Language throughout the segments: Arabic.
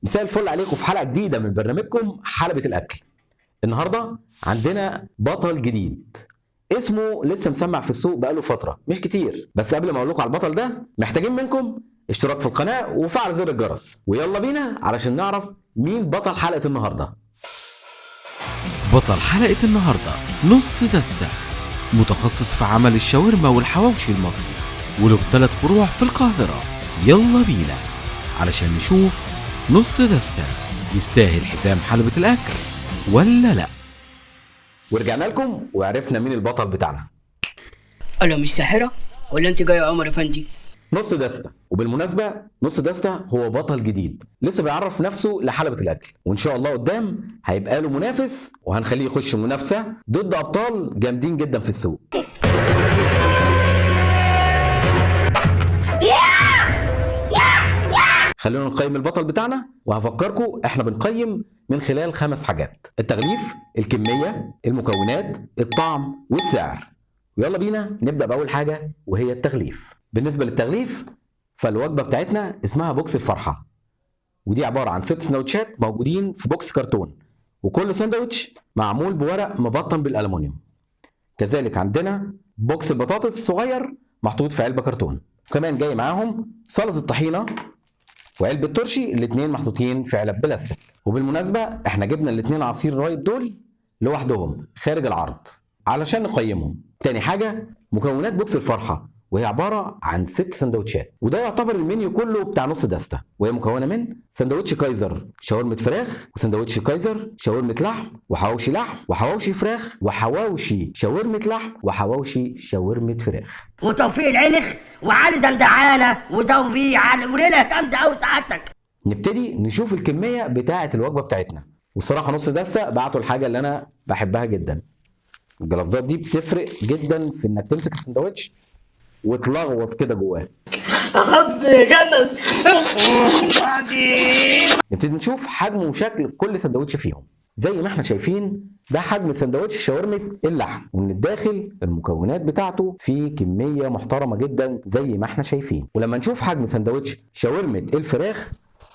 مساء الفل عليكم في حلقه جديده من برنامجكم حلبة الاكل. النهارده عندنا بطل جديد اسمه لسه مسمع في السوق بقاله فتره مش كتير، بس قبل ما اقول لكم على البطل ده محتاجين منكم اشتراك في القناه وفعل زر الجرس، ويلا بينا علشان نعرف مين بطل حلقه النهارده. بطل حلقة النهاردة نص دستة، متخصص في عمل الشاورما والحواوشي المصري، وله 3 فروع في القاهرة. يلا بينا علشان نشوف نص دستة يستاهل حزام حلبة الأكل ولا لا. ورجعنا لكم وعرفنا مين البطل بتاعنا. انا مش ساحرة ولا انت جاي يا عمر افندي؟ نص دستة، وبالمناسبة نص دستة هو بطل جديد لسه بيعرف نفسه لحلبة الأكل، وإن شاء الله قدام هيبقى له منافس وهنخليه يخش منافسة ضد أبطال جامدين جدا في السوق. خلونا نقيم البطل بتاعنا، وهفكركم احنا بنقيم من خلال 5 حاجات: التغليف، الكمية، المكونات، الطعم، والسعر. ويلا بينا نبدأ بأول حاجة وهي التغليف. بالنسبة للتغليف فالوجبة بتاعتنا اسمها بوكس الفرحة، ودي عبارة عن 6 سندوتشات موجودين في بوكس كرتون، وكل سندوتش معمول بورق مبطن بالألمونيوم. كذلك عندنا بوكس البطاطس الصغير محطوط في علبة كرتون، وكمان جاي معاهم سلطة الطحينة وعلبة ترشي، الاتنين محطوطين في علب بلاستيك. وبالمناسبة احنا جبنا الاتنين عصير رايب دول لوحدهم خارج العرض علشان نقيمهم. تاني حاجة مكونات بوكس الفرحة، وهي عبارة عن 6 سندوتشات، وده يعتبر المنيو كله بتاع نص دستة، وهي مكونة من سندوتش كايزر شاورمة فراخ، وسندوتش كايزر شاورمة لحم، وحواوشي لحم، وحواوشي فراخ، وحواوشي شاورمة لحم، وحواوشي شاورمة فراخ. وتوفيق العنخ وعلي دندعانه وتوفيق على وليله جامده قوي سعادتك. نبتدي نشوف الكمية بتاعة الوجبة بتاعتنا، والصراحة نص دستة بعتوا الحاجة اللي أنا بحبها جدا. الجلافزات دي بتفرق جدا في إنك تمسك السندوتش وتلغوص كده جواه. نبتدي نشوف حجم وشكل كل سندوتش فيهم. زي ما احنا شايفين ده حجم سندوتش شاورمة اللحم، ومن الداخل المكونات بتاعته في كمية محترمة جدا زي ما احنا شايفين. ولما نشوف حجم سندوتش شاورمة الفراخ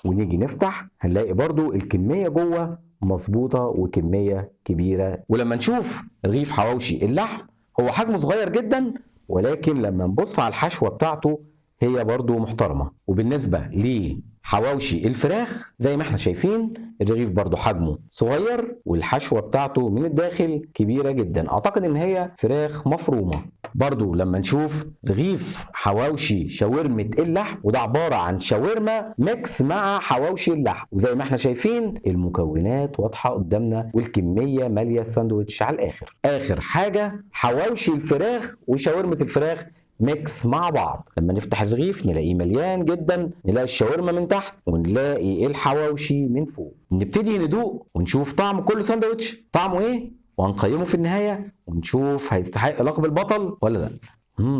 ونيجي نفتح هنلاقي برضو الكمية جوه مظبوطة وكمية كبيرة. ولما نشوف رغيف حواوشي اللحم هو حجمه صغير جدا، ولكن لما نبص على الحشوة بتاعته هي برضو محترمة. وبالنسبة لحواوشي الفراخ زي ما احنا شايفين الرغيف برضو حجمه صغير، والحشوة بتاعته من الداخل كبيرة جدا، اعتقد ان هي فراخ مفرومة. برضو لما نشوف رغيف حواوشي شاورمة اللحم، وده عبارة عن شاورما ميكس مع حواوشي اللحم، وزي ما احنا شايفين المكونات واضحة قدامنا والكمية مالية الساندوتش على الآخر. آخر حاجة حواوشي الفراخ وشاورمة الفراخ ميكس مع بعض. لما نفتح الرغيف نلاقيه مليان جدا، نلاقي الشاورما من تحت ونلاقي الحواوشي من فوق. نبتدي ندوق ونشوف طعم كل ساندوتش طعمه ايه، وهنقيمه في النهاية ونشوف هيستحق لقب البطل ولا لا.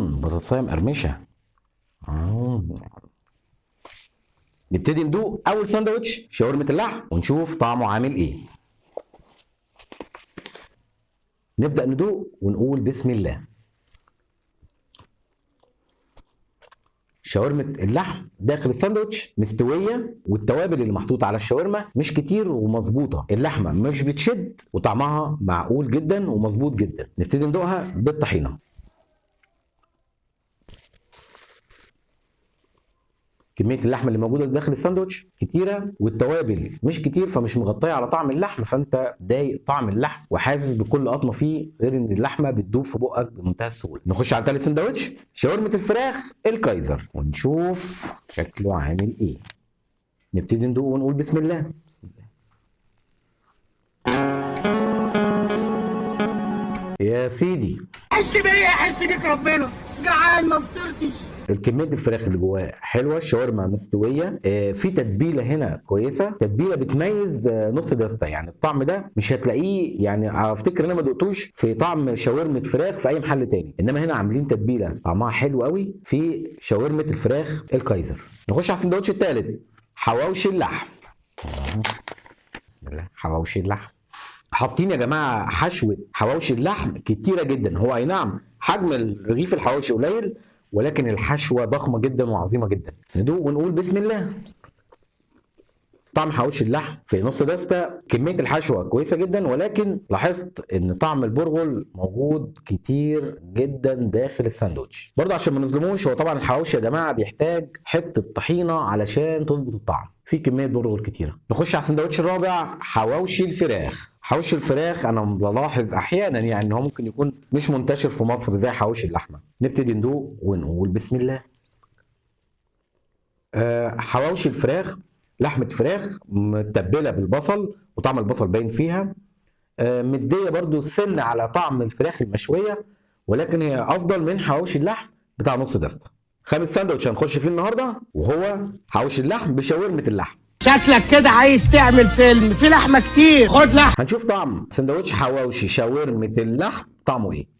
بطاطساية مقرمشة. نبتدي ندوق أول ساندوتش شاورمة اللحم ونشوف طعمه عامل ايه. نبدأ ندوق ونقول بسم الله. شاورمة اللحم داخل الساندوتش مستوية، والتوابل اللي محطوطة على الشاورما مش كتير ومظبوطة، اللحمة مش بتشد وطعمها معقول جدا ومظبوط جدا. نبتدي ندوقها بالطحينة. كمية اللحمة اللي موجودة داخل الساندوتش كتيرة، والتوابل مش كتير فمش مغطية على طعم اللحم، فانت ضايق طعم اللحم وحاسس بكل قطمة فيه، غير ان اللحمة بتدوب في بقك بمنتهى السهولة. نخش على تالت ساندوتش شاورمة الفراخ الكايزر ونشوف شكله عامل ايه. نبتدي ندوق ونقول بسم الله. بسم الله. يا سيدي حس بيا حس بيك ربنا، جعان ما فطرتش. الكمية الفراخ اللي جواها حلوه، الشاورما مستويه، في تتبيله هنا كويسه، تتبيله بتميز نص دستة. يعني الطعم ده مش هتلاقيه، يعني افتكر ان انا ما دقتوش في طعم شاورمه فراخ في اي محل تاني، انما هنا عاملين تتبيله طعمها حلو قوي في شاورمه الفراخ الكايزر. نخش على السندوتش الثالث حواوشي اللحم. بسم الله. حواوشي اللحم حاطين يا جماعه حشوه حواوشي اللحم كتيره جدا. هو اي نعم حجم الرغيف الحواوشي قليل، ولكن الحشوه ضخمه جدا وعظيمه جدا. ندوق ونقول بسم الله. طعم حواوشي اللحم في نص دستة كميه الحشوه كويسه جدا، ولكن لاحظت ان طعم البرغل موجود كتير جدا داخل الساندوتش. برضه عشان ما نظلموش، هو طبعا الحواوشي يا جماعه بيحتاج حته طحينه علشان تظبط الطعم، في كميه برغل كتيره. نخش على الساندوتش الرابع، حواوشي الفراخ. حواوشي الفراخ انا بلاحظ احيانا يعني ان هو ممكن يكون مش منتشر في مصر زي حواوشي اللحمه. نبتدي ندوق ونقول بسم الله. حواوشي الفراخ لحمه فراخ متبله بالبصل وطعم البصل باين فيها، مديه برضو سن على طعم الفراخ المشويه، ولكن هي افضل من حواوشي اللحم بتاع نص دسته. خامس ساندوتش هنخش فيه النهارده وهو حواوشي اللحم بشاورمه اللحم. شكلك كده عايز تعمل فيلم في لحمه كتير، خد لحم. هنشوف طعم سندوتش حواوشي شاورمه اللحم طعمه ايه.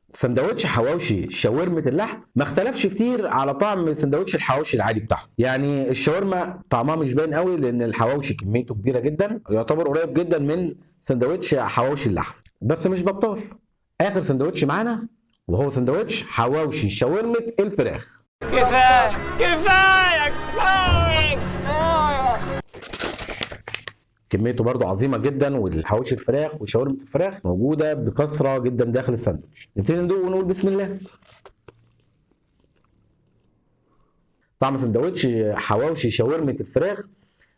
سندوتش حواوشي شاورمه اللحم ما اختلفش كتير على طعم سندوتش الحواوشي العادي بتاعه، يعني الشاورما طعمها مش باين قوي لان الحواوشي كميته كبيره جدا، يعتبر قريب جدا من سندوتش حواوشي اللحم، بس مش بطال. اخر سندوتش معانا وهو سندوتش حواوشي شاورمه الفراخ. كفايه كفايه كفايه. كميته برضو عظيمه جدا، والحواوشي الفراخ وشاورمه الفراخ موجوده بكثره جدا داخل الساندوتش. نبتدي ندوق ونقول بسم الله. طعم سندوتش حواوشي شاورمه الفراخ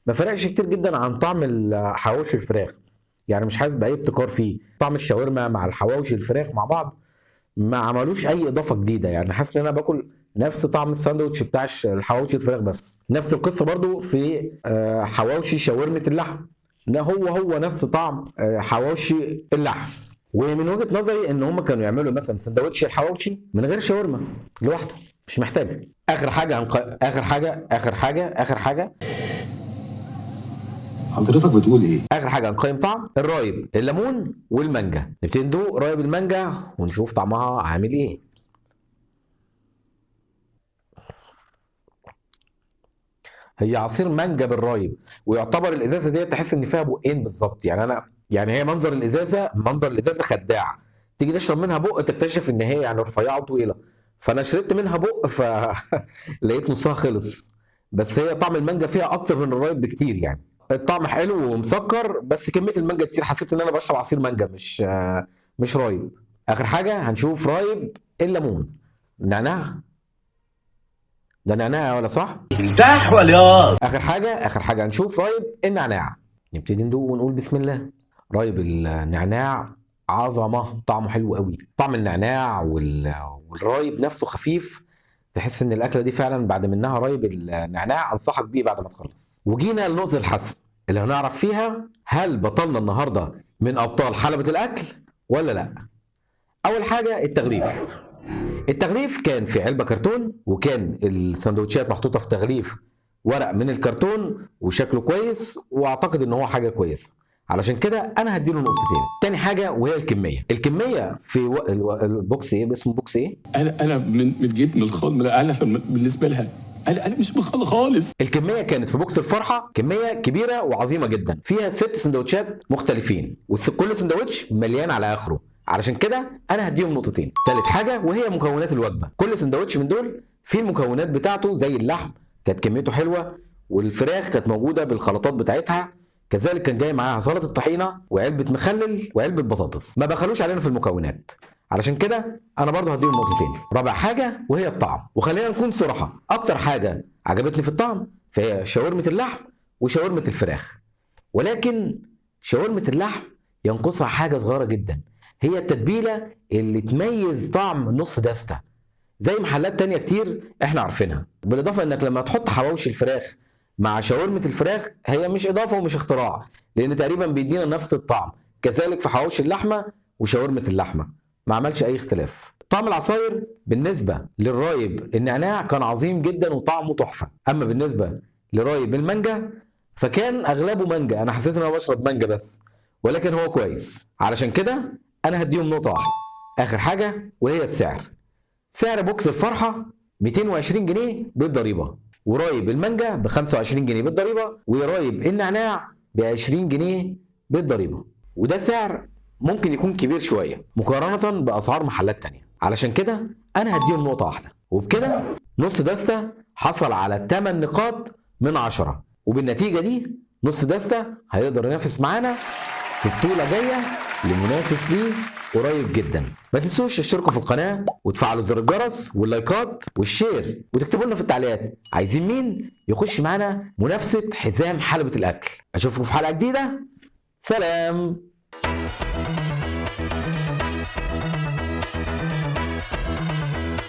ما فرقش كتير جدا عن طعم حواوشي الفراخ، يعني مش حاسس باي ابتكار فيه. طعم الشاورما مع الحواوشي الفراخ مع بعض ما عملوش اي اضافه جديده، يعني حاسس ان انا باكل نفس طعم الساندوتش بتاع الحواوشي الفراخ بس. نفس القصه برضو في حواوشي شاورمه اللحم، ده هو نفس طعم حواوشي اللحم. ومن وجهه نظري ان هم كانوا يعملوا مثلا سندوتش الحواوشي من غير شاورما لوحده، مش محتاج. اخر حاجه حضرتك بتقول ايه؟ اخر حاجه هنقيم طعم الرايب الليمون والمانجا. نبتدي ندوق رايب المانجا ونشوف طعمها عامل ايه. هي عصير مانجا بالرايب، ويعتبر الازازه دي تحس ان فيها بقين بالظبط، يعني هي منظر الازازه خداع، تيجي تشرب منها بق تكتشف ان هي يعني رفيعه وطويله، فانا شربت منها بق فلقيت نصها خلص، بس هي طعم المانجا فيها اكتر من الرايب بكتير. يعني الطعم حلو ومسكر، بس كميه المانجا كتير، حسيت ان انا بشرب عصير مانجا مش رايب. اخر حاجه هنشوف رايب الليمون. نعناع، ده نعناع ولا صح؟ ترتاح ولا اخر حاجه هنشوف رايب النعناع. نبتدي ندوق ونقول بسم الله. رايب النعناع عظمه، طعمه حلو قوي. طعم النعناع والرايب نفسه خفيف، تحس ان الاكله دي فعلا بعد منها رايب النعناع انصحك بيه بعد ما تخلص. وجينا لنقطه الحسم اللي هنعرف فيها هل بطلنا النهارده من ابطال حلبة الاكل ولا لا. اول حاجه التغليف كان في علبه كرتون، وكان السندوتشات محطوطه في تغليف ورق من الكرتون وشكله كويس، واعتقد ان هو حاجه كويسه، علشان كده انا هديله نقطتين. تاني حاجه وهي الكميه في البوكس ايه، اسمه بوكس ايه، انا من جيت من الخال، انا بالنسبه لها انا مش مخل خالص. الكميه كانت في بوكس الفرحه كميه كبيره وعظيمه جدا، فيها 6 سندوتشات مختلفين، وكل سندوتش مليان على اخره، علشان كده انا هديهم نقطتين. تالت حاجه وهي مكونات الوجبه، كل سندوتش من دول فيه المكونات بتاعته، زي اللحم كانت كميته حلوه، والفراخ كانت موجوده بالخلطات بتاعتها، كذلك كان جاي معاها سلطه الطحينه وعلبه مخلل وعلبه بطاطس، ما بخلوش علينا في المكونات، علشان كده انا برضه هديهم نقطتين. رابع حاجه وهي الطعم، وخلينا نكون صراحه، اكتر حاجه عجبتني في الطعم فهي شاورمه اللحم وشاورمه الفراخ، ولكن شاورمه اللحم ينقصها حاجه صغيره جدا، هي التتبيله اللي تميز طعم نص دستة زي محلات تانية كتير احنا عارفينها. بالاضافه انك لما تحط حواوشي الفراخ مع شاورمه الفراخ، هي مش اضافه ومش اختراع، لان تقريبا بيدينا نفس الطعم، كذلك في حواوشي اللحمه وشاورمه اللحمه ما عملش اي اختلاف. طعم العصاير بالنسبه للرايب النعناع كان عظيم جدا وطعمه تحفه، اما بالنسبه لرايب المانجا فكان اغلبه مانجا، انا حسيت ان انا بشرب مانجا بس، ولكن هو كويس، علشان كده انا هديهم نقطه واحده. اخر حاجه وهي السعر، سعر بوكس الفرحه 220 جنيه بالضريبه، ورايب المانجا ب 25 جنيه بالضريبه، ورايب النعناع ب 20 جنيه بالضريبه، وده سعر ممكن يكون كبير شويه مقارنه باسعار محلات تانية، علشان كده انا هديهم نقطه واحده. وبكده نص دستة حصل على 8 نقاط من 10. وبالنتيجة دي نص دستة هيقدر ينافس معانا في بطولة جاية لمنافس ليه قريب جدا. ما تنسوش تشتركوا في القناة وتفعلوا زر الجرس واللايكات والشير، وتكتبوا لنا في التعليقات عايزين مين يخش معانا منافسة حزام حلبة الأكل. أشوفكم في حلقة جديدة. سلام.